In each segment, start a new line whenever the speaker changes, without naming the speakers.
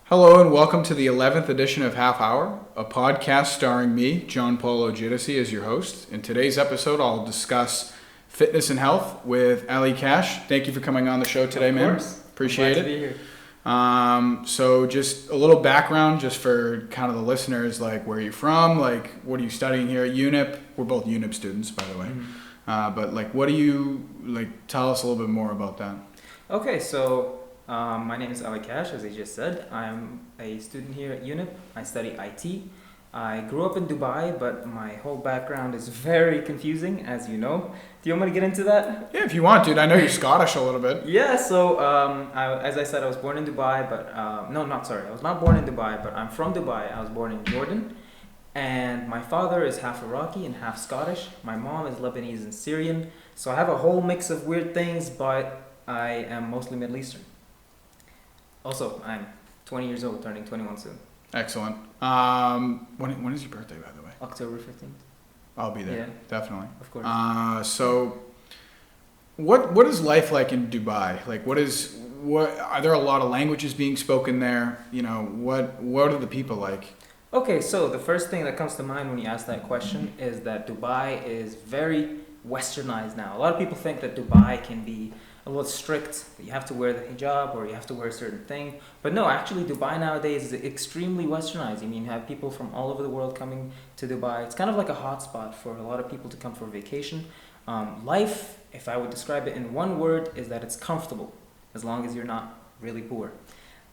Hello and welcome to the 11th edition of Half Hour, a podcast starring me, John Paulo Giudice, as your host. In today's episode, I'll discuss fitness and health with Ali Kash. Thank you for coming on the show today, man.
Of course.
Appreciate
I'm glad
it.
to be here.
So just a little background just for kind of the listeners, like where are you from? Like what are you studying here at UNIP? We're both UNIP students, by the way. But like what do you, like tell us a little bit more about that.
Okay, so my name is Ali Kash, as I just said. I'm a student here at UNIP. I study IT. I grew up in Dubai, but my whole background is very confusing, as you know. Do you want me to get into that?
Yeah, if you want, dude. I know you're Scottish a little bit.
Yeah, so as I said, I was born in Dubai, but no, not sorry. I was not born in Dubai, but I'm from Dubai. I was born in Jordan. And my father is half Iraqi and half Scottish. My mom is Lebanese and Syrian. So I have a whole mix of weird things, but I am mostly Middle Eastern. Also, I'm 20 years old, turning 21 soon.
Excellent. When is your birthday, by the way?
October 15th.
I'll be there.
Yeah.
Definitely.
Of course.
So what is life like in Dubai? Like what are there a lot of languages being spoken there? You know, what are the people like?
Okay, so the first thing that comes to mind when you ask that question is that Dubai is very westernized now. A lot of people think that Dubai can be a little strict, that you have to wear the hijab or you have to wear a certain thing. But no, actually Dubai nowadays is extremely westernized. I mean, you have people from all over the world coming to Dubai. It's kind of like a hotspot for a lot of people to come for vacation. Life, if I would describe it in one word, is that it's comfortable, as long as you're not really poor.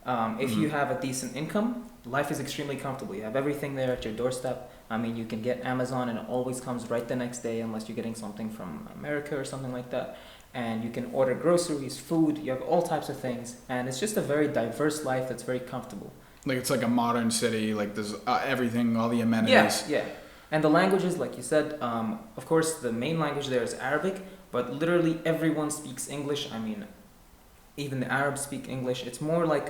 If you have a decent income, life is extremely comfortable. You have everything there at your doorstep. I mean, you can get Amazon and it always comes right the next day unless you're getting something from America or something like that. And you can order groceries, food, you have all types of things. And it's just a very diverse life that's very comfortable.
Like it's like a modern city, like there's everything, all the amenities.
Yeah. And the languages, like you said, of course, the main language there is Arabic, but literally everyone speaks English. I mean, even the Arabs speak English. It's more like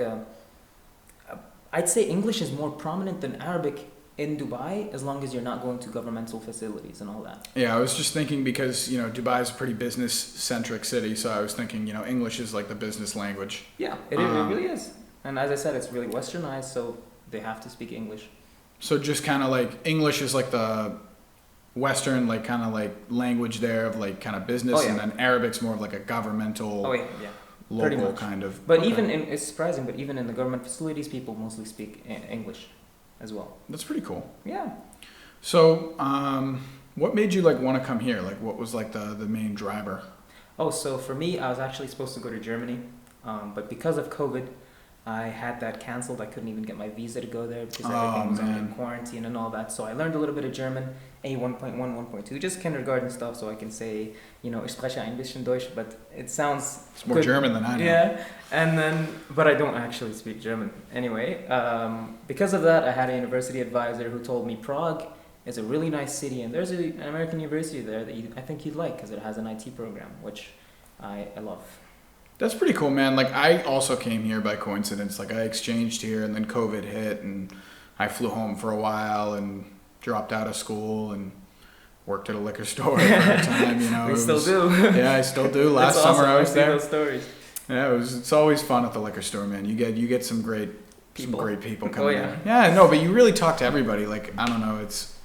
I'd say English is more prominent than Arabic in Dubai, as long as you're not going to governmental facilities and all that.
Yeah, I was just thinking because, you know, Dubai is a pretty business-centric city, so I was thinking, you know, English is like the business language.
Yeah, it really is. And as I said, it's really westernized, so they have to speak English.
So just kind of like English is like the Western, like kind of like language there of like kind of business, and then Arabic's more of like a governmental, local kind of.
But it's surprising, but even in the government facilities, people mostly speak English as well.
That's pretty cool.
Yeah.
So, what made you like want to come here? Like, what was like the main driver?
Oh, so for me, I was actually supposed to go to Germany, but because of COVID, I had that canceled. I couldn't even get my visa to go there because everything was under quarantine and all that. So I learned a little bit of German, A1.1, 1.2, just kindergarten stuff, so I can say, you know, ich spreche ein bisschen Deutsch, but it sounds
It's more good. German than I know.
Yeah, and then, but I don't actually speak German. Anyway, because of that, I had a university advisor who told me Prague is a really nice city, and there's an American university there that I think you'd like because it has an IT program, which I love.
That's pretty cool, man. Like, I also came here by coincidence. Like, I exchanged here, and then COVID hit, and I flew home for a while and dropped out of school and worked at a liquor store for a time. You know,
we still do.
Yeah, I still do. Last
That's
summer
awesome.
I was there.
Those stories.
Yeah, it's always fun at the liquor store, man. You get some great people coming in. Yeah, no, but you really talk to everybody. Like, I don't know. It's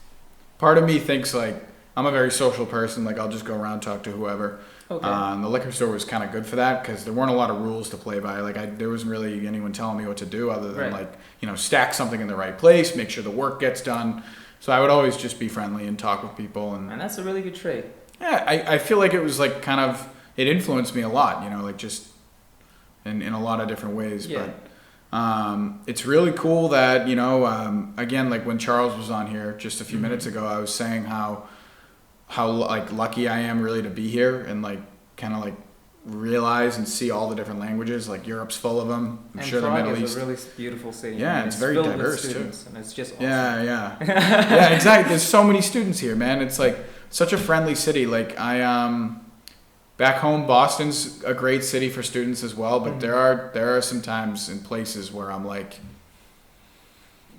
part of me thinks like I'm a very social person. Like, I'll just go around talk to whoever.
Okay.
The liquor store was kind of good for that because there weren't a lot of rules to play by. Like there wasn't really anyone telling me what to do other than like, you know, stack something in the right place, make sure the work gets done. So I would always just be friendly and talk with people. And
that's a really good trait.
Yeah, I feel like it was like kind of, it influenced me a lot, you know, like just in a lot of different ways.
Yeah.
But it's really cool that, you know, again, like when Charles was on here just a few minutes ago, I was saying how like lucky I am really to be here and like kind of like realize and see all the different languages. Like Europe's full of them. I'm sure
Prague
the Middle
is
East.
a really beautiful city.
Yeah, it's very diverse too.
And it's just awesome.
Yeah, exactly. There's so many students here, man. It's like such a friendly city. Like back home, Boston's a great city for students as well. But there are some times in places where I'm like,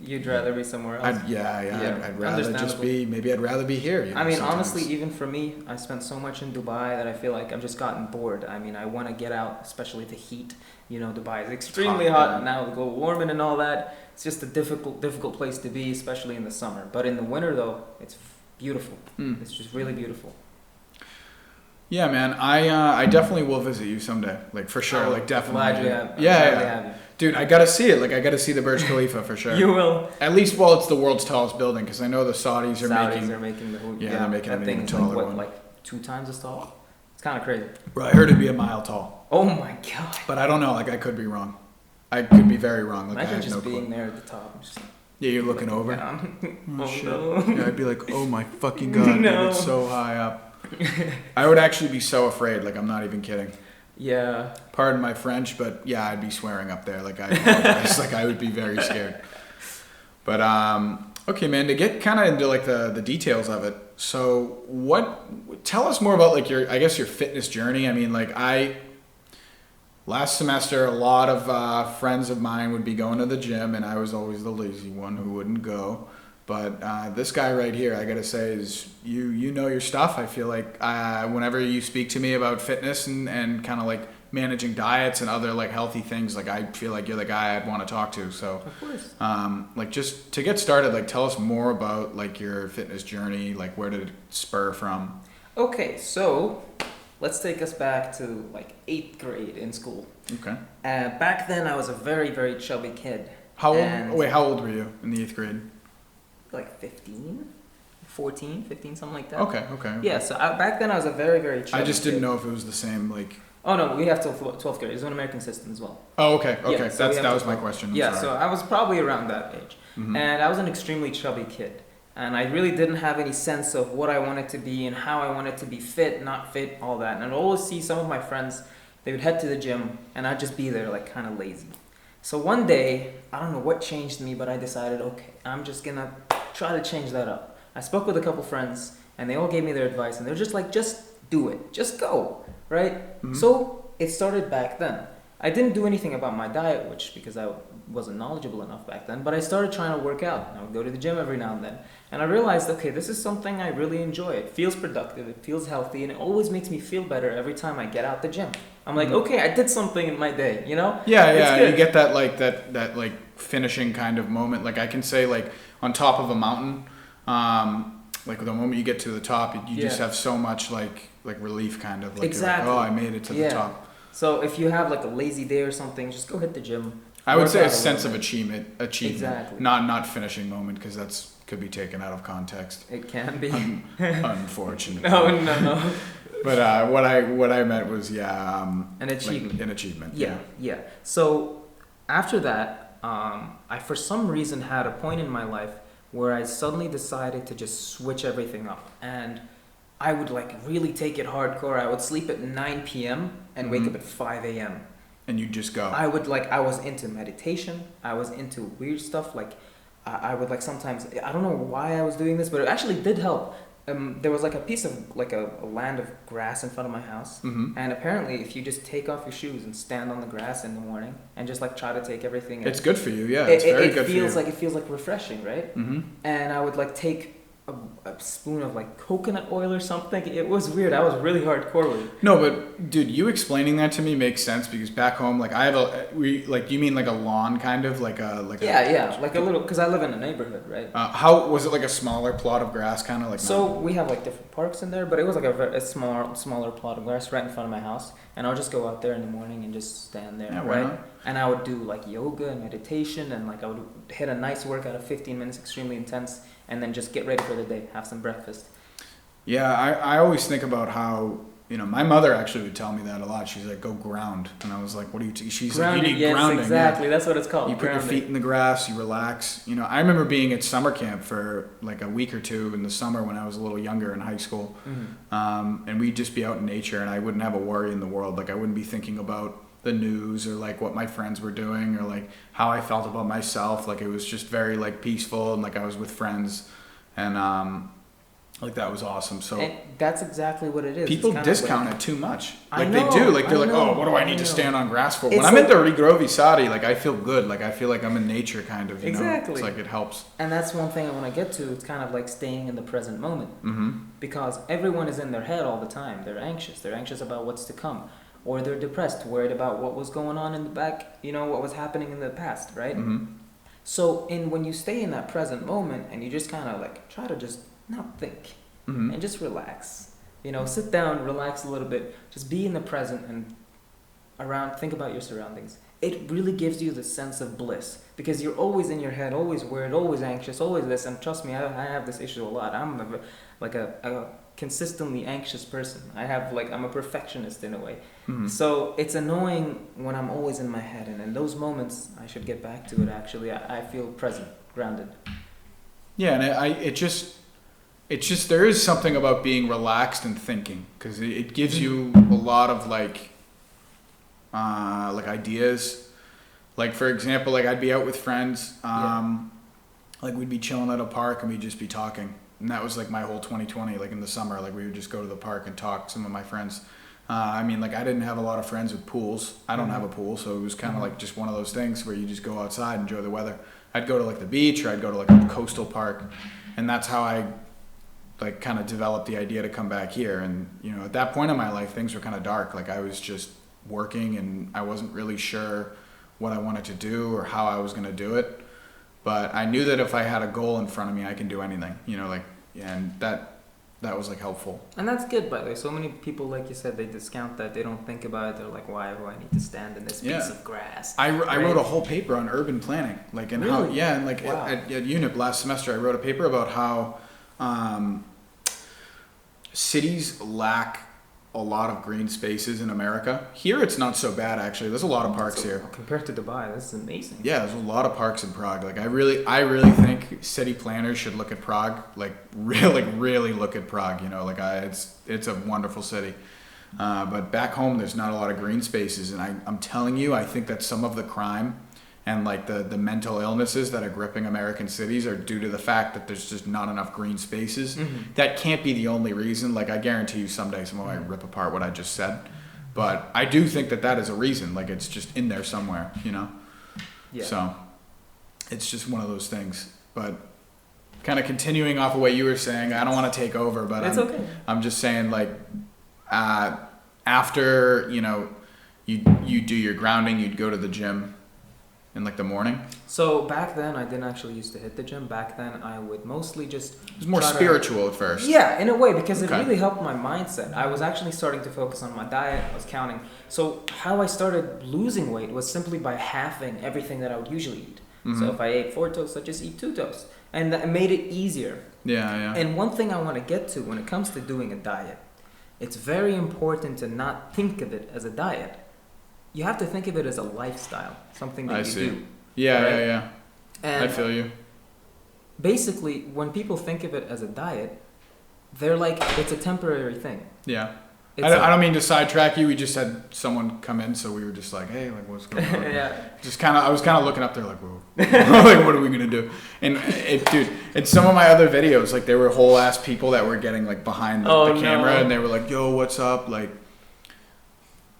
You'd rather be somewhere else.
I'd rather just be. Maybe I'd rather be here. You know,
I mean,
sometimes.
honestly, even for me, I spent so much in Dubai that I feel like I've just gotten bored. I mean, I want to get out, especially the heat. You know, Dubai is extremely hot now. The global warming and all that. It's just a difficult place to be, especially in the summer. But in the winter, though, it's beautiful. It's just really beautiful.
Yeah, man. I definitely will visit you someday. Like for sure. Like definitely.
Have you.
Dude, I gotta see it. Like I gotta see the Burj Khalifa for sure.
You will.
At least while it's the world's tallest building, because I know the Saudis are making
they're making
an even taller one.
Like 2 times as tall. It's kind of crazy.
Bro, I heard it'd be a mile tall.
Oh my god.
But I don't know. Like I could be wrong. I could be very wrong. Like
imagine
I have
just
no
being
clue.
there at the top. Just
Yeah, you're looking over.
Yeah.
Oh, shit.
No.
Yeah, I'd be like, oh my fucking god,
No.
dude, it's so high up. I would actually be so afraid. Like I'm not even kidding.
Yeah.
Pardon my French, but yeah, I'd be swearing up there. Like I apologize. Like I would be very scared. But okay, man. To get kind of into like the details of it. So tell us more about like your fitness journey. I mean, like last semester, a lot of friends of mine would be going to the gym, and I was always the lazy one who wouldn't go. But this guy right here, I gotta say, is you know your stuff. I feel like whenever you speak to me about fitness and kind of like managing diets and other like healthy things, like I feel like you're the guy I'd want to talk to. So,
Of course.
like just to get started, like tell us more about like your fitness journey. Like where did it spur from?
Okay, so let's take us back to like 8th grade in school.
Okay.
Back then, I was a very, very chubby kid.
How old were you in the 8th grade?
Like 15, 14, 15, something like that.
Okay.
Yeah, so back then I was a very, very chubby
I just didn't
kid.
know if it was the same, like...
Oh, no, we have till 12th grade. It's an American system as well.
Oh, okay.
Yeah, so
that was my question. I'm sorry.
so I was probably around that age.
Mhm.
And I was an extremely chubby kid. And I really didn't have any sense of what I wanted to be and how I wanted to be fit, not fit, all that. And I'd always see some of my friends, they would head to the gym, and I'd just be there, like, kind of lazy. So one day, I don't know what changed me, but I decided, okay, I'm just going to try to change that up. I spoke with a couple friends, and they all gave me their advice, and they're just like, just do it. Just go, right?
Mhm.
So it started back then. I didn't do anything about my diet, because I wasn't knowledgeable enough back then, but I started trying to work out. I would go to the gym every now and then. And I realized, okay, this is something I really enjoy. It feels productive, it feels healthy, and it always makes me feel better every time I get out the gym. I'm like, okay, I did something in my day, you know?
Yeah, you get that like that like finishing kind of moment. Like I can say like on top of a mountain, like the moment you get to the top, you just have so much like relief kind of like
Exactly.
You're like, oh, I made it to the top.
So if you have like a lazy day or something, just go hit the gym.
I would say
work
a
out
sense of
little
achievement,
Exactly.
not finishing moment, because that's could be taken out of context.
bit. It can be.
Unfortunately.
No.
But what I meant was
An achievement.
Like an achievement.
Yeah. So after that, I for some reason had a point in my life where I suddenly decided to just switch everything up, and I would like really take it hardcore. I would sleep at 9 p.m. and wake up at 5 a.m.
And you just go.
I was into meditation. I was into weird stuff. Like, I would like sometimes, I don't know why I was doing this, but it actually did help. There was like a piece of, like a land of grass in front of my house.
Mm-hmm.
And apparently if you just take off your shoes and stand on the grass in the morning and just like try to take everything in.
It's good for you, yeah. It's very good for you.
It feels like refreshing, right?
Mm-hmm.
And I would like take a spoon of like coconut oil or something. It was weird. I was really hardcore with it.
No, but dude, you explaining that to me makes sense, because back home, like I have you mean like a lawn kind of like a like
a little, because I live in a neighborhood, right?
How was it, like a smaller plot of grass kind of like?
So we have like different parks in there, but it was like a smaller plot of grass right in front of my house, and I would just go out there in the morning and just stand there,
Yeah, why
right?
not?
And I would do like yoga and meditation, and like I would hit a nice workout of 15 minutes, extremely intense, and then just get ready for the day, have some breakfast.
Yeah, I always think about how, you know, my mother actually would tell me that a lot. She's like, go ground. And I was like, what do you, she's
Grounding,
like, you need
yes,
grounding.
exactly.
Yeah.
That's what it's called.
You put
grounding.
your feet in the grass, you relax. You know, I remember being at summer camp for like a week or two in the summer when I was a little younger in high school.
Mm-hmm.
And we'd just be out in nature, and I wouldn't have a worry in the world. Like I wouldn't be thinking about the news or like what my friends were doing or like how I felt about myself. Like it was just very like peaceful, and like I was with friends. And Like that was awesome. So
And that's exactly what it is.
people
It's kind of
discount
like,
it too much.
I
Like
know,
they do. Like they're
I
like,
know,
oh, what do I
I
need to
know.
stand on grass for?
It's
When I'm
like-
in the Rigrovi Sadi, like I feel good. Like I feel like I'm in nature, kind of. You know,
Exactly.
it's like it helps.
And that's one thing I want to get to. It's kind of like staying in the present moment.
Mm-hmm.
Because everyone is in their head all the time. They're anxious. They're anxious about what's to come. Or they're depressed, worried about what was going on in the back, what was happening in the past, right?
Mm-hmm.
So when you stay in that present moment and you just kind of like try to just not think
Mm-hmm.
and just relax. Sit down, relax a little bit, just be in the present and think about your surroundings. It really gives you the sense of bliss because you're always in your head, always worried, always anxious, always this. And trust me, I have this issue a lot. I'm a consistently anxious person. I'm a perfectionist in a way.
Mm-hmm.
So it's annoying when I'm always in my head. And in those moments, I should get back to it actually. I feel present, grounded.
Yeah, and it's just there is something about being relaxed and thinking because it gives you a lot of like ideas. Like for example, like I'd be out with friends, like we'd be chilling at a park and we'd just be talking, and that was like my whole 2020. Like in the summer, like we would just go to the park and talk. Some of my friends. I didn't have a lot of friends with pools. I don't have a pool, so it was kind of like just one of those things where you just go outside, enjoy the weather. I'd go to like the beach or I'd go to like a coastal park, and that's how I like kind of developed the idea to come back here. And at that point in my life, things were kind of dark. Like I was just working and I wasn't really sure what I wanted to do or how I was going to do it, but I knew that if I had a goal in front of me, I can do anything. And that was like helpful.
And that's good, by the way. So many people, like you said, they discount that. They don't think about it. They're like, why do I need to stand in this piece of grass?
I wrote a whole paper on urban planning, like and
Really?
how
Wow.
at UNIP last semester I wrote a paper about how cities lack a lot of green spaces in America. Here it's not so bad actually. There's a lot of parks here.
Compared to Dubai, this is amazing.
Yeah, there's a lot of parks in Prague. Like I really think city planners should look at Prague. Like really look at Prague. It's a wonderful city. But back home, there's not a lot of green spaces, and I'm telling you, I think that some of the crime and like the mental illnesses that are gripping American cities are due to the fact that there's just not enough green spaces.
Mm-hmm.
That can't be the only reason. Like I guarantee you someday someone might rip apart what I just said. But I do think that is a reason. Like it's just in there somewhere,
Yeah.
So it's just one of those things. But kind of continuing off of what you were saying, I don't want to take over, but
It's okay.
I'm just saying like after, you do your grounding, you'd go to the gym in like the morning.
So back then, I didn't actually used to hit the gym. Back then, I would mostly just...
It was more spiritual at first.
Yeah, in a way, because
Okay.
it really helped my mindset. I was actually starting to focus on my diet. I was counting. So how I started losing weight was simply by halving everything that I would usually eat.
Mm-hmm.
So if I ate 4 toasts, I just eat 2 toasts. And that made it easier.
Yeah.
And one thing I want to get to when it comes to doing a diet, it's very important to not think of it as a diet. You have to think of it as a lifestyle, something that you do.
Yeah,
right?
yeah.
And
I feel you.
basically, when people think of it as a diet, they're like, it's a temporary thing.
Yeah.
It's
I don't mean to sidetrack you. We just had someone come in, so we were just like, hey, like, what's going on?
Yeah.
I was kind of looking up there like, whoa. Like, what are we going to do? And in some of my other videos, like, there were whole ass people that were getting, like, behind the camera, and they were like, yo, what's up? Like,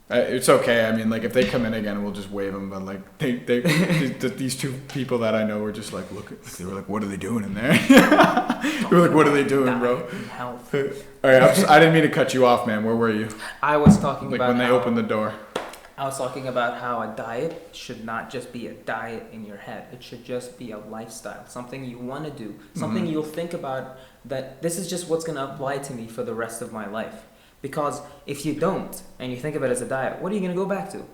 it's okay. I mean, like, if they come in again, we'll just wave them. But, like, these 2 people that I know were just like, they were like, what are they doing in there? We were like, what are they doing, bro?
Health.
All right, I didn't mean to cut you off, man. Where were you?
I was talking
Like
about
when they opened the door.
I was talking about how a diet should not just be a diet in your head. It should just be a lifestyle, something you want to do, something you'll think about that this is just what's going to apply to me for the rest of my life. Because if you don't, and you think of it as a diet, what are you going to go back to?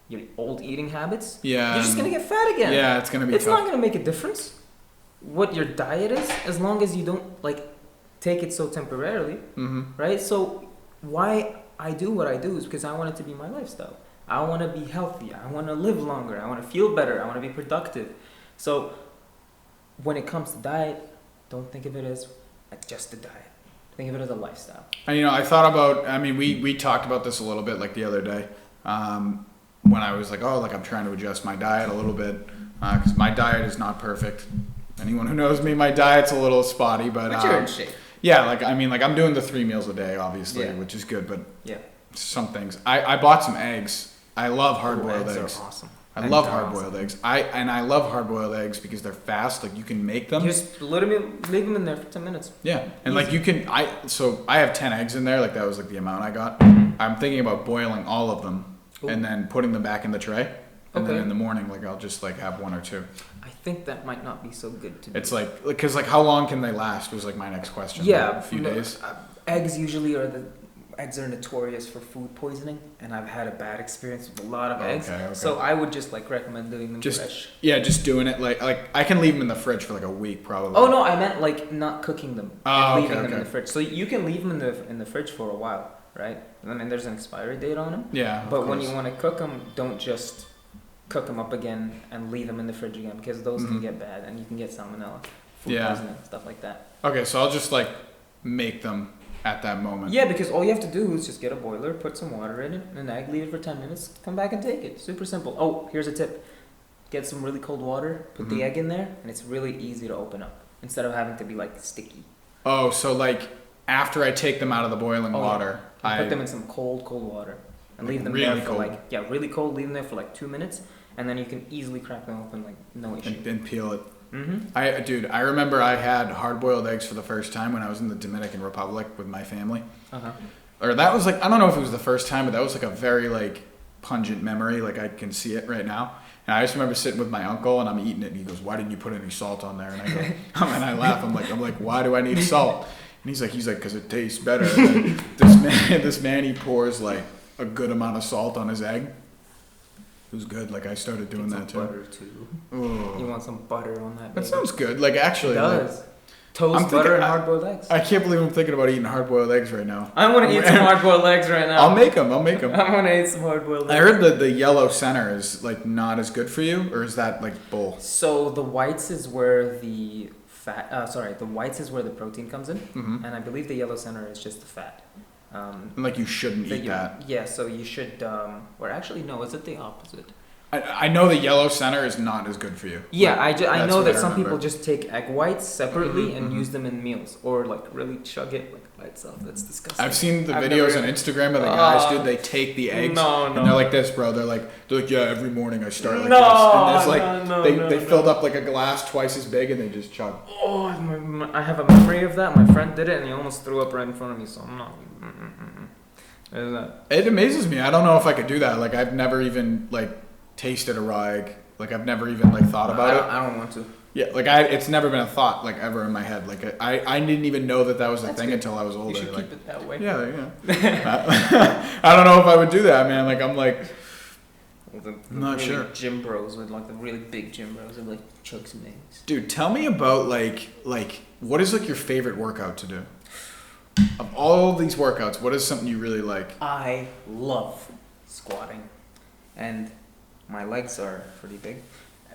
Your old eating habits?
Yeah.
You're just going to get fat again.
Yeah, it's going to be
It's
tough.
not going to make a difference what your diet is, as long as you don't, like, take it so temporarily, right? So why I do what I do is because I want it to be my lifestyle. I want to be healthy. I want to live longer. I want to feel better. I want to be productive. So when it comes to diet, don't think of it as just a diet. Think of it as a lifestyle.
And, I thought about, we talked about this a little bit like the other day when I was like, I'm trying to adjust my diet a little bit because my diet is not perfect. Anyone who knows me, my diet's a little spotty, but
But you're in shape.
Yeah, like I mean, like I'm doing the 3 meals a day, obviously,
Yeah.
which is good. But
Yeah.
some things, I bought some eggs. I love hard boiled
Eggs
eggs.
are awesome.
I
Eggs
love
are
hard boiled eggs. I love hard boiled eggs because they're fast. Like you can make them.
You just literally leave them in there for 10 minutes.
Yeah, and like
Easy.
you can. So I have 10 eggs in there. Like that was like the amount I got. I'm thinking about boiling all of them
Ooh.
and then putting them back in the tray. And then
Okay.
in the morning, like I'll just like have 1 or 2.
I think that might not be so good to do.
It's like because like how long can they last was like my next question.
Yeah,
Like, a few days.
Eggs usually eggs are notorious for food poisoning, and I've had a bad experience with a lot of eggs.
Okay.
So I would just like recommend doing them
Just-
fresh.
Yeah, just doing it like I can leave them in the fridge for like a week probably.
Oh no, I meant like not cooking them
Oh,
and
okay,
leaving them in
okay.
the fridge. So you can leave them in the fridge for a while, right? I mean, there's an expiry date on them.
Yeah.
But
of
when
course.
you want to cook them, don't just cook them up again and leave them in the fridge again, because those can
Mhm.
get bad and you can get salmonella, food
Yeah.
poisoning, stuff like that.
Okay, so I'll just like make them at that moment.
Yeah, because all you have to do is just get a boiler, put some water in it, an egg, leave it for 10 minutes, come back and take it. Super simple. Oh, here's a tip. Get some really cold water, put the
Mhm.
egg in there, and it's really easy to open up instead of having to be like sticky.
Oh, so like after I take them out of the boiling
Oh, yeah.
water,
And
I
put them in some cold water and
Like
leave them
really
there for
cold?
really cold, leave them there for like 2 minutes, and then you can easily crack them open like no issue.
and peel it.
Mm-hmm.
Dude, I remember I had hard-boiled eggs for the first time when I was in the Dominican Republic with my family.
Uh-huh.
Or that was like I don't know if it was the first time, but that was like a very like pungent memory. Like I can see it right now. And I just remember sitting with my uncle and I'm eating it and he goes, "Why didn't you put any salt on there?" And I go, and I laugh. I'm like, "Why do I need salt?" And he's like, "Because it tastes better." And then this man, he pours like a good amount of salt on his egg. It was good. Like I started doing
Get
that
some
too.
butter too.
Oh.
You want some butter on that?
That
baby.
sounds good. Like actually,
It
like,
does. Toast,
I'm
butter,
thinking-
and hard-boiled eggs.
I can't believe I'm thinking about eating hard-boiled eggs right now.
I'm gonna eat some hard-boiled eggs right now.
I'll make them. I'll make them.
I'm gonna eat some hard-boiled eggs.
I heard that the yellow center is like not as good for you, or is that like bull?
So the whites is where the fat. The whites is where the protein comes in,
Mm-hmm.
and I believe the yellow center is just the fat.
And like you shouldn't eat that.
Yeah, so you should. Or actually, no. Is it the opposite?
I know the yellow center is not as good for you.
Yeah,
Like,
I
that's
know
what
that
I
some
remember.
people just take egg whites separately
Mhm,
and
mhm.
use them in meals, or like really chug it like by itself. That's disgusting.
I've seen the
I've
videos
never-
on Instagram of the guys,
Uh,
dude. They take the eggs
No,
and they're like this, bro. They're like, yeah, every morning I start like
No,
this. And there's like
no,
they
no.
filled up like a glass twice as big and they just chug.
Oh, I have a memory of that. My friend did it and he almost threw up right in front of me, so I'm not. There's that.
It amazes me. I don't know if I could do that. Like I've never even like tasted a raw egg. Like I've never even like thought about it.
I don't want to.
Yeah, like it's never been a thought like ever in my head. Like I didn't even know that was a
That's
thing
good.
until I was older.
You should
Like,
keep it that way.
yeah, yeah. I don't know if I would do that, man. Like I'm like,
The
I'm not
really
sure.
Gym bros with like the really big gym bros would like chug some eggs.
dude, tell me about like what is like your favorite workout to do? Of all these workouts, what is something you really like?
I love squatting, and my legs are pretty big,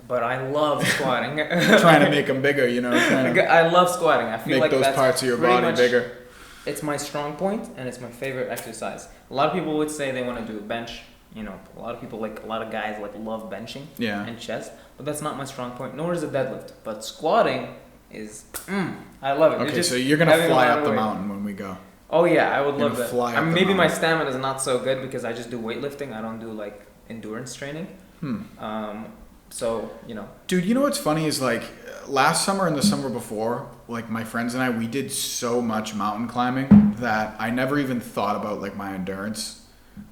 but I love squatting.
Trying to make them bigger, you know. Trying to
I love squatting. I feel
make
like
those
that's
parts of your
pretty
body
much-
bigger.
It's my strong point, and it's my favorite exercise. A lot of people would say they want to do a bench. You know, a lot of guys like love benching
Yeah.
and chest, but that's not my strong point. Nor is a deadlift. But squatting is, I love it. It's
Okay,
just
so you're gonna
having a
fly
lot
up
of
the
weight.
mountain when we go.
Oh yeah, I would
You're
love
gonna
that.
fly
I
up
mean,
the
maybe my
mountain.
stamina is not so good because I just do weightlifting. I don't do like endurance training. So you know.
Dude, you know what's funny is like last summer and the summer before, like my friends and I, we did so much mountain climbing that I never even thought about like my endurance.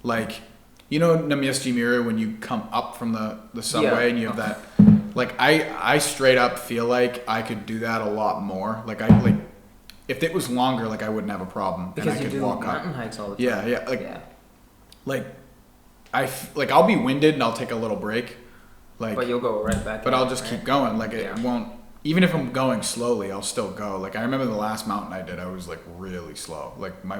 Like, you know, Namiesti Mira, when you come up from the subway
Yeah.
and you have that, like I straight up feel like I could do that a lot more. Like if it was longer, like I wouldn't have a problem
Because
and I
you
could
do
walk
mountain
up.
hikes all the time.
Yeah, yeah,
Yeah.
like I'll be winded and I'll take a little break. Like,
But you'll go right back.
but
in,
I'll just
right?
keep going. Like it
Yeah.
won't. Even if I'm going slowly, I'll still go. Like I remember the last mountain I did, I was like really slow. Like my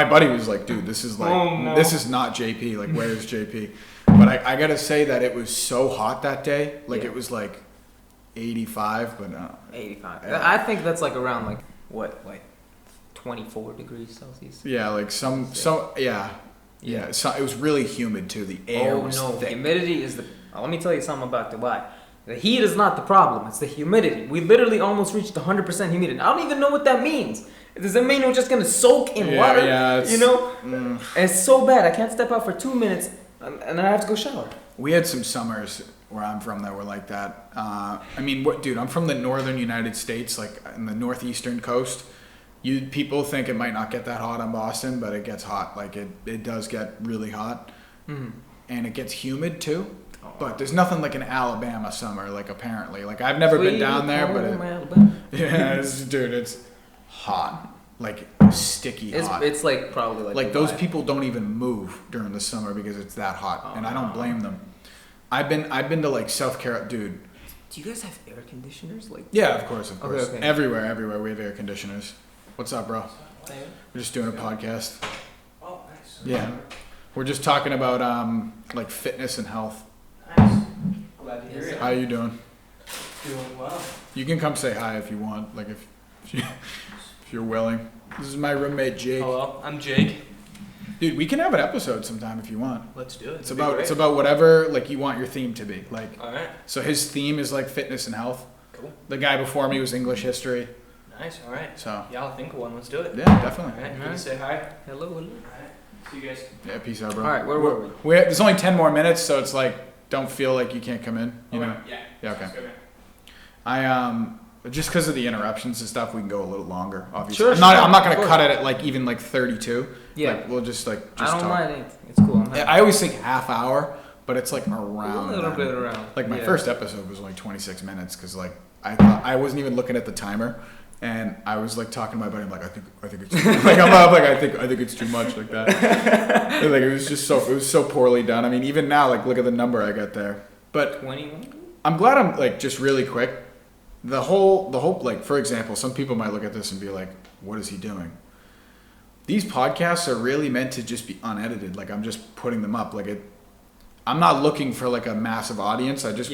buddy was like, "Dude, this is like
Oh, no.
this is not JP. Like where is JP?" But I gotta say that it was so hot that day. Like
Yeah.
it was like 85, but
85.
Yeah.
I think that's like around like what, like 24 degrees Celsius.
yeah, like yeah. So it was really humid too. The air
Oh
was
no,
thick.
humidity is the. Let me tell you something about Dubai. The heat is not the problem. It's the humidity. We literally almost reached 100% humidity. I don't even know what that means. Does that mean we're just gonna soak in water?
Yeah,
you know, it's so bad. I can't step out for 2 minutes, and then I have to go shower.
We had some summers where I'm from that were like that. I mean, what, dude? I'm from the northern United States, like in the northeastern coast. People think it might not get that hot in Boston, but it gets hot. Like it does get really hot, and it gets humid too. But there's nothing like an Alabama summer, like apparently. Like I've never been down there, but dude, it's hot, like sticky hot.
It's like probably
like those people don't even move during the summer because it's that hot, and I don't blame them. I've been to like South Carolina, dude.
Do you guys have air conditioners? Like
yeah, of course.
Okay.
Everywhere we have air conditioners. What's up, bro? We're just doing a podcast.
Oh, nice.
Yeah, we're just talking about like fitness and health.
Nice. Glad to hear it.
How you doing?
Doing well.
You can come say hi if you want, like if you're willing. This is my roommate Jake.
Hello, I'm Jake.
Dude, we can have an episode sometime if you want.
Let's do it.
It's about whatever like you want your theme to be. Like
All right.
so his theme is like fitness and health.
Cool.
The guy before me was English history.
Nice. All right.
So
Yeah, I'll think of one. Let's do it.
yeah,
All
definitely.
right. Can you say hi?
hello.
All right. See you guys.
Yeah, peace out, bro.
All right, where were we?
There's only 10 more minutes, so it's like don't feel like you can't come in. You know.
Yeah.
Yeah. Okay.
Sounds good, man.
I just because of the interruptions and stuff, we can go a little longer. Obviously,
Sure,
I'm not
of
gonna
course.
use it at like even like 32.
Yeah.
Like, we'll just
I don't
talk.
mind it. It's cool. I'm happy.
I always think half hour, but it's like around
a little
that.
bit around.
Like my
Yeah.
first episode was only 26 minutes because like I thought I wasn't even looking at the timer, and I was like talking to my buddy. I'm like, I think it's like I'm up, like I think it's too much like that. And, like it was so poorly done. I mean, even now, like look at the number I got there. But
21.
I'm glad I'm like just really quick. The whole like for example, some people might look at this and be like, what is he doing? These podcasts are really meant to just be unedited. Like I'm just putting them up. I'm not looking for like a massive audience. I just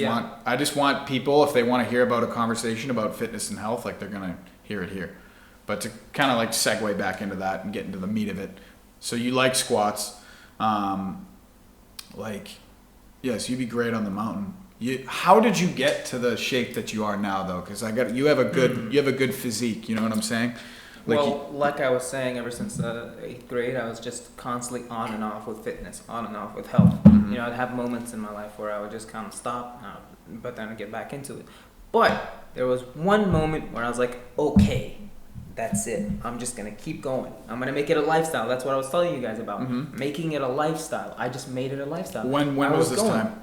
want people, if they want to hear about a conversation about fitness and health, like they're gonna hear it here. But to kind of like segue back into that and get into the meat of it. So you like squats, yes, you'd be great on the mountain. How did you get to the shape that you are now, though? Because you have a good physique. You know what I'm saying?
Like I was saying, ever since 8th grade, I was just constantly on and off with fitness, on and off with health.
Mm-hmm.
You know, I'd have moments in my life where I would just kind of stop, but then I'd get back into it. But there was one moment where I was like, okay, that's it. I'm just going to keep going. I'm going to make it a lifestyle. That's what I was telling you guys about.
Mm-hmm.
Making it a lifestyle. I just made it a lifestyle.
When was this time?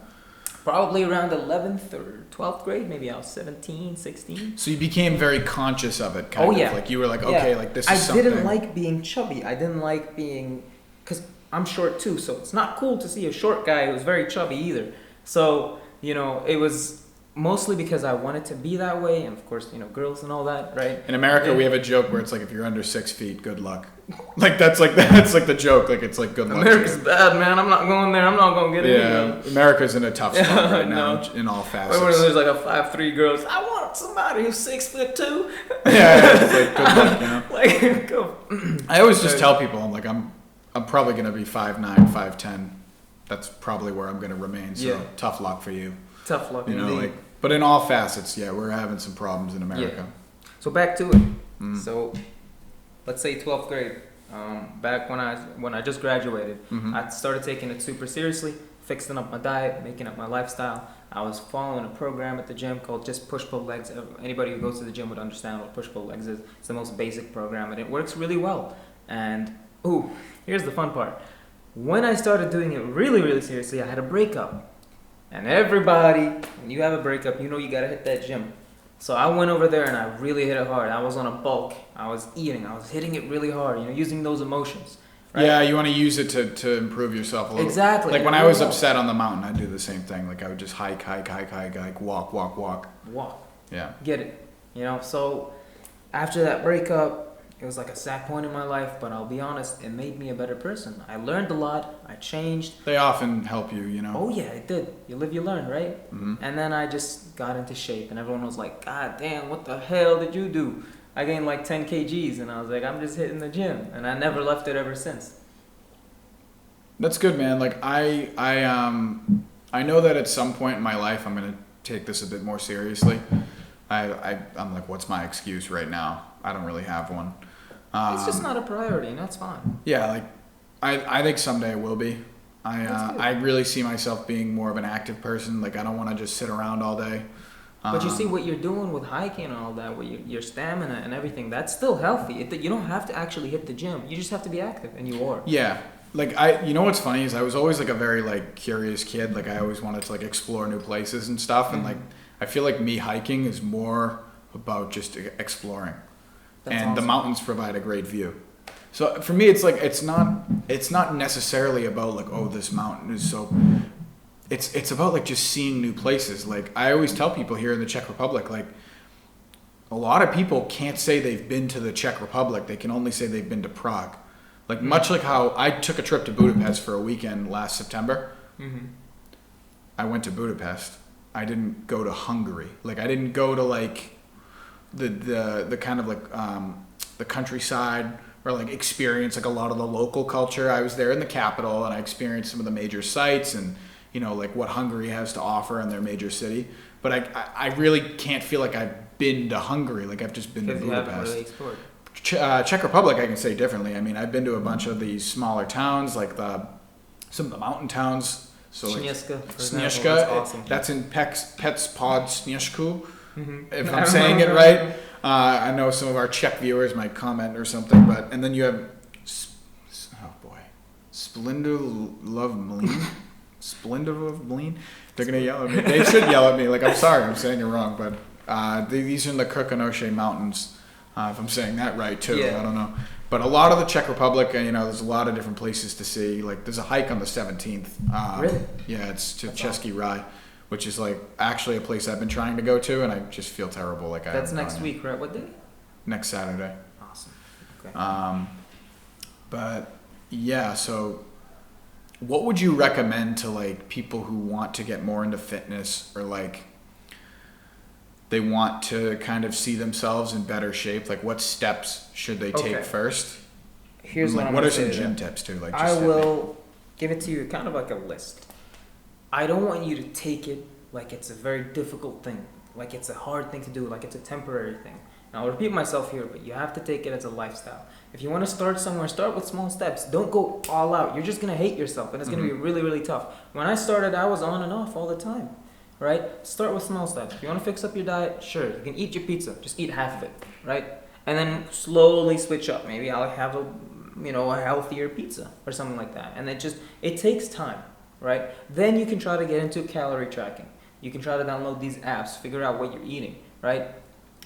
Probably around 11th or 12th grade. Maybe I was 17, 16.
So you became very conscious of it, kind of.
Yeah.
Like you were like, okay, like this is
I
something.
didn't like being chubby. I didn't like being... Because I'm short too, so it's not cool to see a short guy who's very chubby either. So, you know, it was mostly because I wanted to be that way. And of course, you know, girls and all that, right?
In America, we have a joke where it's like, if you're under 6 feet, good luck. Like that's like the joke. Like it's like good luck.
America's bad, man. I'm not going there. I'm not going to get
Yeah, America's in a tough spot right now
No.
in all facets.
Where there's like a 5'3" girls. I want somebody who's 6'2".
Yeah, it's like good luck, you know.
Like, go.
I always just tell people, I'm probably gonna be 5'9", 5'10". That's probably where I'm gonna remain. So tough luck for you.
Tough luck,
You know,
indeed.
like, but in all facets, yeah, we're having some problems in America.
So back to it.
Mm.
So, let's say 12th grade. Back when I just graduated,
Mhm.
I started taking it super seriously, fixing up my diet, making up my lifestyle. I was following a program at the gym called Just Push Pull Legs. Anybody who goes to the gym would understand what Push Pull Legs is. It's the most basic program, and it works really well. And here's the fun part. When I started doing it really, really seriously, I had a breakup. And everybody, when you have a breakup, you know you gotta hit that gym. So I went over there and I really hit it hard. I was on a bulk. I was eating. I was hitting it really hard, you know, using those emotions. Right?
Yeah, you want to use it to improve yourself a little.
Exactly.
Like when I was upset on the mountain, I'd do the same thing. Like I would just hike, like walk.
Walk.
Yeah.
Get it. You know, so after that breakup, it was like a sad point in my life, but I'll be honest, it made me a better person. I learned a lot. I changed.
They often help you, you know.
Oh yeah, it did. You live, you learn, right?
Mm-hmm.
And then I just got into shape, and everyone was like, God damn, what the hell did you do? I gained like 10 kgs, and I was like, I'm just hitting the gym, and I never left it ever since.
That's good, man. Like I know that at some point in my life I'm gonna take this a bit more seriously. I'm like, what's my excuse right now? I don't really have one.
It's just not a priority, and that's fine.
Yeah, like I think someday it will be. I really see myself being more of an active person. Like I don't want to just sit around all day.
But you see what you're doing with hiking and all that, with your stamina and everything, that's still healthy. You don't have to actually hit the gym. You just have to be active, and you are.
Yeah. Like you know what's funny is I was always like a very like curious kid. Like I always wanted to like explore new places and stuff. And like I feel like me hiking is more about just exploring.
That's
and the
awesome.
mountains provide a great view. So for me, it's like it's not necessarily about like, oh, this mountain is so. It's about like just seeing new places. Like I always tell people here in the Czech Republic, like a lot of people can't say they've been to the Czech Republic. They can only say they've been to Prague. Like much like how I took a trip to Budapest for a weekend last September.
Mm-hmm.
I went to Budapest. I didn't go to Hungary. Like I didn't go to like the kind of like the countryside or like experience like a lot of the local culture. I was there in the capital and I experienced some of the major sites and you know like what Hungary has to offer in their major city. But I really can't feel like I've been to Hungary. Like I've just been to
Because you haven't
Budapest.
really explored.
Czech Republic, I can say differently. I mean, I've been to a bunch of these smaller towns, like some of the mountain towns. So like
Śnieżka, for example,
Śnieżka,
that's awesome.
that's in Pets Pod Śnieżku,
Mm-hmm.
if I'm saying it right. I know some of our Czech viewers might comment or something, and then you have, Splendov Mlin. Splendov Mlin. They're gonna yell at me. They should yell at me. Like I'm sorry, I'm saying it wrong, but these are in the Krkonoše Mountains. If I'm saying that right too,
Yeah.
I don't know. But a lot of the Czech Republic, you know, there's a lot of different places to see. Like there's a hike on the 17th.
Really?
Yeah, it's to
That's
Český Raj, which is like actually a place I've been trying to go to, and I just feel terrible. Like I
That's
haven't
next
gone yet.
week, right? What day?
Next Saturday.
Awesome. Okay.
But yeah, so what would you recommend to like people who want to get more into fitness or like they want to kind of see themselves in better shape? Like what steps should they take
Okay.
first?
Here's
Like,
what I'm
what
gonna
are some
say to
gym
that.
tips too? Like
I
just hit me.
will give it to you kind of like a list. I don't want you to take it like it's a very difficult thing, like it's a hard thing to do, like it's a temporary thing. Now, I'll repeat myself here, but you have to take it as a lifestyle. If you want to start somewhere, start with small steps. Don't go all out. You're just going to hate yourself, and it's going to be really, really tough. When I started, I was on and off all the time, right? Start with small steps. If you want to fix up your diet, sure. You can eat your pizza. Just eat half of it, right? And then slowly switch up. Maybe I'll have a healthier pizza or something like that. And it takes time, right? Then you can try to get into calorie tracking. You can try to download these apps, figure out what you're eating, right?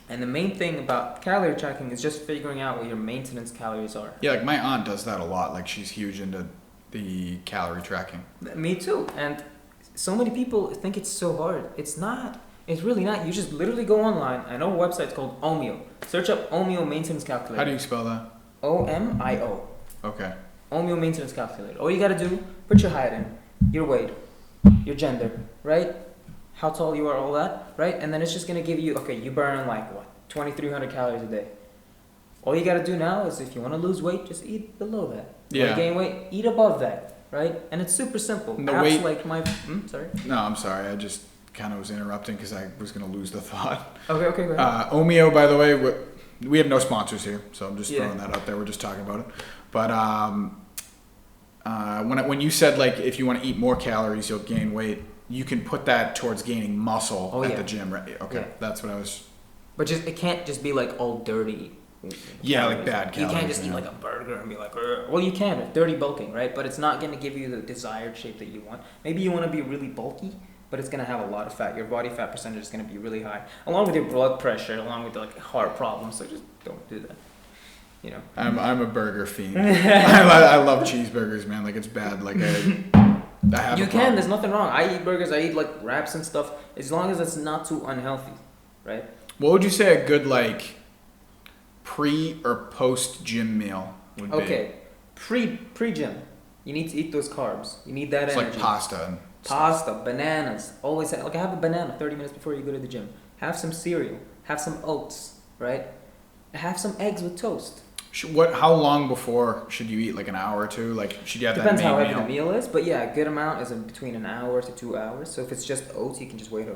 And the main thing about calorie tracking is just figuring out what your maintenance calories are.
Yeah, like my aunt does that a lot. Like she's huge into the calorie tracking.
Me too. And so many people think it's so hard. It's not. It's really not. You just literally go online. I know a website called Omio. Search up Omio maintenance calculator.
How do you spell that?
OMIO.
Okay.
Omio maintenance calculator. All you gotta do, put your height in, your weight, your gender, right? How tall you are, all that, right? And then it's just gonna give you, okay, you burn like what, 2,300 calories a day. All you gotta do now is if you wanna lose weight, just eat below that. You
Yeah.
wanna gain weight, eat above that, right? And it's super simple.
And the
Apps
weight-
like my, sorry.
No, I'm sorry. I just kind of was interrupting because I was going to lose the thought.
Okay, go ahead.
Omeo, by the way, we have no sponsors here, so I'm just
Yeah.
throwing that out there. We're just talking about it. But when you said like if you want to eat more calories, you'll gain weight, you can put that towards gaining muscle at
yeah.
the gym, right? Okay,
Yeah.
that's what I was.
But it can't just be like all dirty.
Yeah, like
calories.
bad
You can't
calories,
just eat
yeah.
like a burger and be like, "Ugh." Well, you can with dirty bulking, right? But it's not going to give you the desired shape that you want. Maybe you want to be really bulky, but it's going to have a lot of fat. Your body fat percentage is going to be really high, along with your blood pressure, along with like heart problems. So just don't do that. You know.
I'm a burger fiend. I love cheeseburgers, man. Like it's bad. Like I have.
You
a
can.
problem.
There's nothing wrong. I eat burgers. I eat like wraps and stuff, as long as it's not too unhealthy, right?
What would you say a good like pre or post gym meal would be?
Okay, pre gym, you need to eat those carbs. You need that
It's
energy.
like pasta and
Pasta, bananas. Always have a banana 30 minutes before you go to the gym. Have some cereal. Have some oats, right? Have some eggs with toast.
How long before should you eat? Like an hour or two? Like should you have
Depends
that
how
main
heavy the
meal?
meal is, but yeah, a good amount is in between an hour to 2 hours. So if it's just oats, you can just wait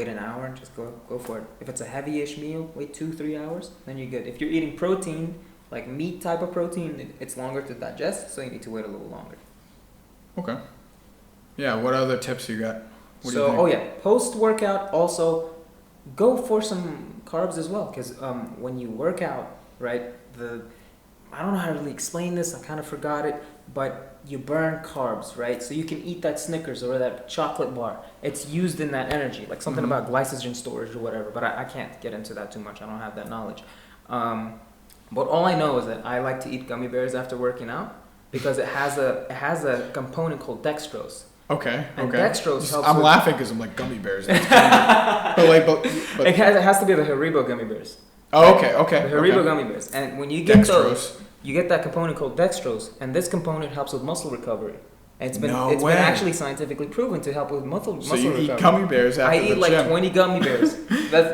an hour and just go for it. If it's a heavy-ish meal, wait 2-3 hours, then you're good. If you're eating protein, like meat type of protein, it's longer to digest, so you need to wait a little longer.
Okay. Yeah. What other tips you got? What do you
So,
think?
oh yeah, post-workout also go for some carbs as well, because when you work out, right, I don't know how to really explain this, I kind of forgot it, but you burn carbs, right? So you can eat that Snickers or that chocolate bar. It's used in that energy, like something
Mhm.
about glycogen storage or whatever, but I can't get into that too much. I don't have that knowledge. But all I know is that I like to eat gummy bears after working out because it has a component called dextrose.
Okay.
And
Okay.
dextrose helps
I'm
with-
laughing because I'm like gummy bears. That's funny. but
It has to be the Haribo gummy bears.
oh, okay. Okay.
The Haribo
okay.
gummy bears. And when you get those,
Dextrose.
you get that component called dextrose, and this component helps with muscle recovery. And it's been
No way.
been actually scientifically proven to help with muscle
So you
recovery.
eat gummy bears after
I
the
eat like
gym.
20 gummy bears.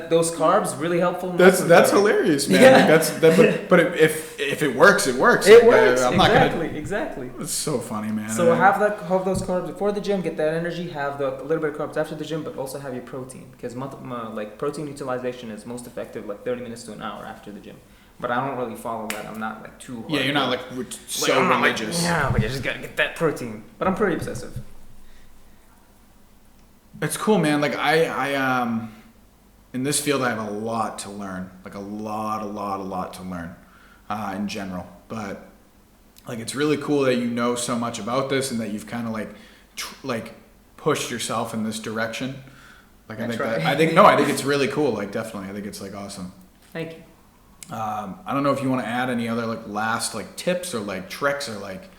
Those carbs really helpful. in
That's
muscle
that's
recovery.
hilarious, man.
Yeah.
Like, but if it works, it works.
It
Like,
works.
I'm not
Exactly.
It's so funny, man.
So have those carbs before the gym, get that energy. Have a little bit of carbs after the gym, but also have your protein because like protein utilization is most effective like 30 minutes to an hour after the gym. But I don't really follow that. I'm not like too.
Yeah, you're not like so
I'm not
religious.
Like I just gotta get that protein. But I'm pretty obsessive.
It's cool, man. Like I in this field, I have a lot to learn. Like a lot to learn in general. But like it's really cool that you know so much about this and that you've kind of like pushed yourself in this direction. Like I think it's really cool. Like definitely, I think it's like awesome.
Thank you.
I don't know if you want to add any other like last like tips or like tricks or like.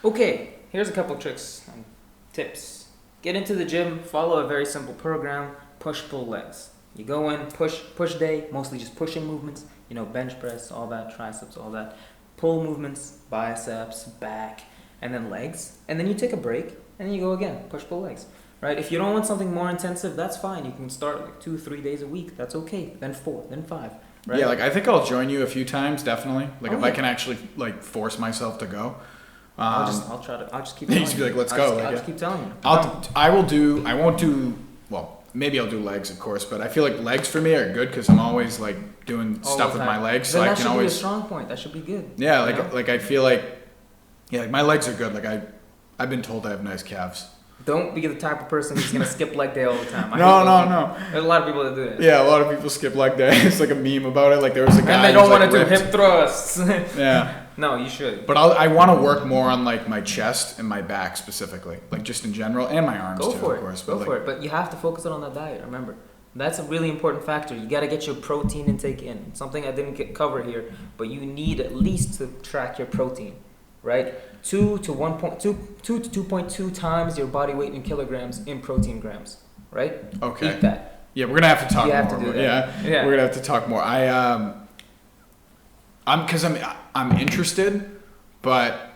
Okay, here's a couple tricks and tips. Get into the gym, follow a very simple program, push-pull legs. You go in, push day, mostly just pushing movements, bench press, all that, triceps, all that. Pull movements, biceps, back, and then legs. And then you take a break, and then you go again, push-pull legs. Right? If you don't want something more intensive, that's fine. You can start like 2-3 days a week. That's okay. Then 4, then 5. Right?
Yeah, like I think I'll join you a few times, definitely. Like if I
yeah.
can actually like force myself to go.
I'll just keep telling
You just be
you.
like, let's go.
I'll just keep telling you.
I won't do, well, maybe I'll do legs, of course, but I feel like legs for me are good because I'm always like doing stuff with my legs, so
then
I
that
can
should
always.
be a strong point. That should be good.
Yeah,
you know?
like I feel like, yeah, like my legs are good. Like I've been told I have nice calves.
Don't be the type of person who's gonna skip leg day all the time.
No.
There's a lot of people that do that.
Yeah, a lot of people skip leg day. It's like a meme about it. Like there was a guy.
And they don't
want
want to do hip thrusts.
Yeah.
No, you should.
But I want to work more on like my chest and my back specifically, like just in general, and my arms
Go
too,
for
of
it.
course.
Go
but
for it. But you have to focus on that diet. Remember, that's a really important factor. You got to get your protein intake in. Something I didn't cover here, but you need at least to track your protein, right? 2 to 2.2 times your body weight in kilograms in protein grams, right?
Okay.
Eat that.
Yeah, we're gonna have to talk
You
more.
have to do
but
that.
Yeah, we're gonna have to talk more. I'm interested, but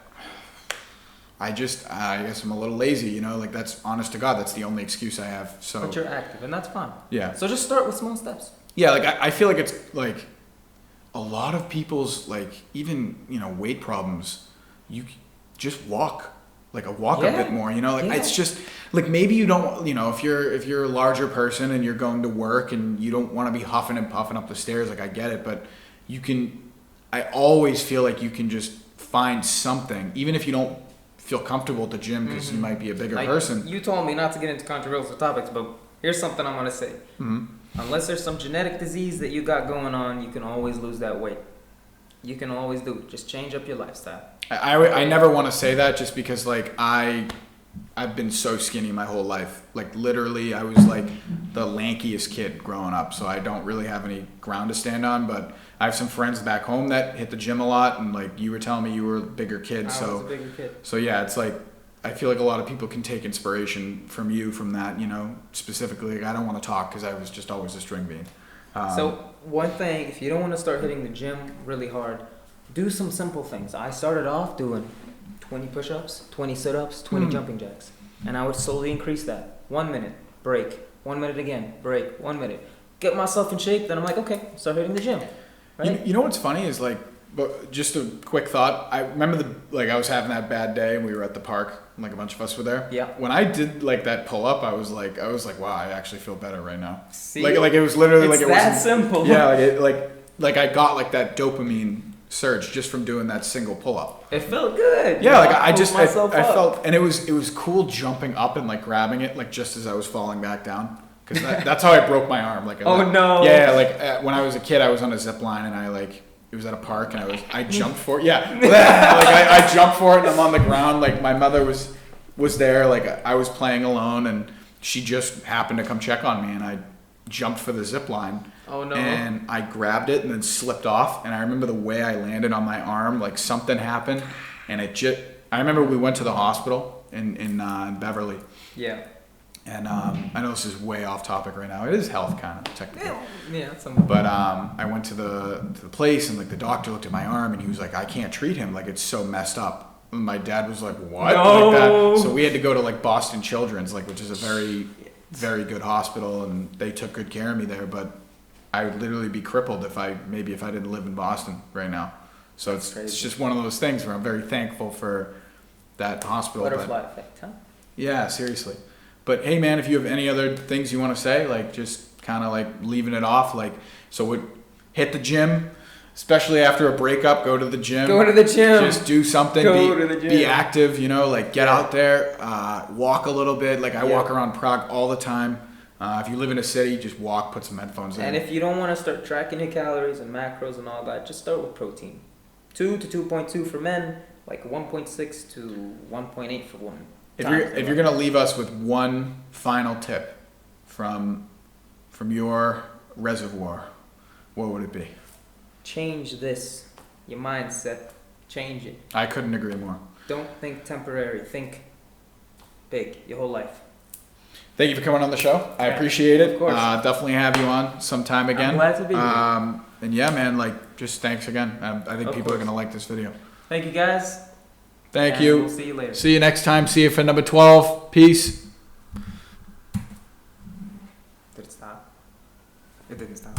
I guess I'm a little lazy. Like that's honest to God. That's the only excuse I have. So.
But you're active, and that's fine.
Yeah.
So just start with small steps.
Yeah, like I feel like it's like a lot of people's like even weight problems. You just walk. Like a bit more, it's just like maybe you don't, if you're a larger person and you're going to work and you don't want to be huffing and puffing up the stairs, like I get it, but I always feel like you can just find something, even if you don't feel comfortable at the gym because you might be a bigger person.
You told me not to get into controversial topics, but here's something I'm going to say.
Mm-hmm.
Unless there's some genetic disease that you got going on, you can always lose that weight. You can always do it. Just change up your lifestyle.
I never want to say that just because like I've been so skinny my whole life. Like literally I was like the lankiest kid growing up, so I don't really have any ground to stand on, but I have some friends back home that hit the gym a lot, and like you were telling me you were a bigger kid.
I was a bigger kid.
So yeah, it's like I feel like a lot of people can take inspiration from you from that, specifically. Like, I don't want to talk because I was just always a string bean.
So one thing, if you don't want to start hitting the gym really hard, do some simple things. I started off doing 20 push-ups, 20 sit-ups, 20 jumping jacks. And I would slowly increase that. 1 minute, break. 1 minute again, break. 1 minute. Get myself in shape, then I'm like, okay, start hitting the gym. Right?
You know what's funny is like But just a quick thought. I remember I was having that bad day and we were at the park and like a bunch of us were there.
Yeah.
When I did like that pull up, I was like, wow, I actually feel better right now.
See?
Like it was literally
It's
like it
that
was
simple.
Yeah, like I got like that dopamine surge just from doing that single pull up.
It felt good.
Yeah, like I
myself up.
felt, and it was cool jumping up and like grabbing it like just as I was falling back down. Because that's how I broke my arm. Like
Oh, no.
Yeah, when I was a kid, I was on a zip line and it was at a park and I jumped for it. Yeah, I jumped for it and I'm on the ground. Like my mother was there. Like I was playing alone and she just happened to come check on me and I jumped for the zip line.
Oh no.
And I grabbed it and then slipped off. And I remember the way I landed on my arm. Like something happened and I remember we went to the hospital in Beverly.
Yeah.
And I know this is way off topic right now. It is health kind of technically.
Yeah.
But I went to the place and like the doctor looked at my arm and he was like, I can't treat him. Like it's so messed up. And my dad was like, what?
No.
Like that. So we had to go to like Boston Children's, like which is a very, very good hospital, and they took good care of me there. But I would literally be crippled if I didn't live in Boston right now. So it's just one of those things where I'm very thankful for that hospital.
Butterfly effect, huh?
Yeah, seriously. But hey, man, if you have any other things you want to say, like just kind of like leaving it off, like hit the gym, especially after a breakup. Go to the gym.
Go to the gym.
Just do something.
Go to the gym.
Be active. Like get out there, walk a little bit. Like I walk around Prague all the time. If you live in a city, just walk. Put some headphones in.
And if you don't want to start tracking your calories and macros and all that, just start with protein. 2 to 2.2 for men, like 1.6 to 1.8 for women.
If you're gonna leave us with one final tip from your reservoir, what would it be?
Change this, your mindset. Change it.
I couldn't agree more.
Don't think temporary. Think big. Your whole life.
Thank you for coming on the show. I appreciate it.
Of course.
Definitely have you on sometime again.
I'm glad to be here.
And yeah, man, like just thanks again. I think people are gonna like this video.
Thank you, guys.
Thank
And
you.
We'll see you later.
See you next time. See you for number 12. Peace.
Did it stop? It didn't stop.